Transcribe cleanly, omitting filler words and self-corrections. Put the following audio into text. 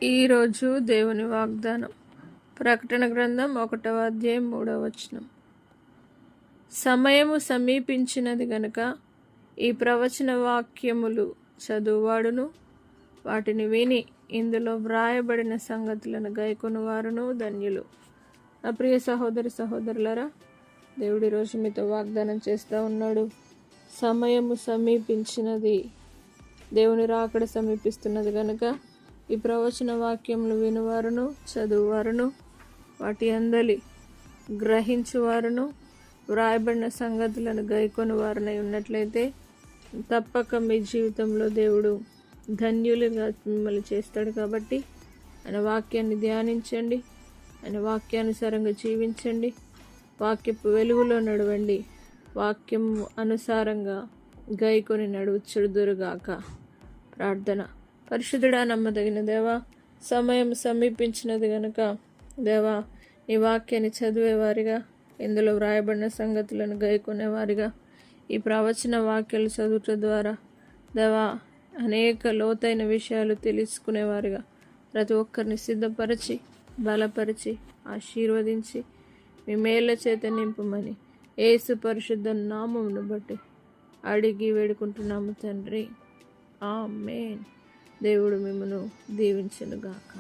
ఈరోజు దేవుని వాగ్దానం. ప్రకటన గ్రంథం 1వ అధ్యాయం 3వ వచనం. సమయము సమీపించినది గనుక ఈ ప్రవచన వాక్యములు చదువువాడును వాటిని విని ఇందులో వ్రాయబడిన సంగతులను గైకొనువారును ధన్యులు. నా ప్రియ సహోదరి సహోదరులారా, దేవుడి రోజు మీతో వాగ్దానం చేస్తూ ఉన్నాడు. సమయము సమీపించినది, దేవుని రాకడ సమీపిస్తున్నది గనుక ఈ ప్రవచన వాక్యములు వినువారును చదువువారును వాటి అందలి గ్రహించువారును వ్రాయబడిన సంగతులను గైకొని వారునై ఉన్నట్లయితే తప్పక మీ జీవితంలో దేవుడు ధన్యులుగా మిమ్మల్ని చేస్తాడు. కాబట్టి ఆయన వాక్యాన్ని ధ్యానించండి, ఆయన వాక్యానుసారంగా జీవించండి, వాక్యపు వెలుగులో నడవండి, వాక్యం అనుసారంగా గైకొని నడుచుదురుగాక. ప్రార్థన. పరిశుద్ధుడా, నమ్మదగిన దేవా, సమయం సమీపించినది గనుక దేవా, నీ వాక్యాన్ని చదివేవారిగా, ఇందులో వ్రాయబడిన సంగతులను గైకొనేవారిగా, ఈ ప్రవచన వాక్యాలు చదువుట ద్వారా దేవా అనేక లోతైన విషయాలు తెలుసుకునేవారిగా ప్రతి ఒక్కరిని సిద్ధపరిచి బలపరిచి ఆశీర్వదించి మీ మేళ్ళ చేత నింపమని యేసు పరిశుద్ధ నామమును బట్టి అడిగి వేడుకుంటున్నాము తండ్రి. ఆమేన్. దేవుడు మిమ్మను దీవించునుగాక.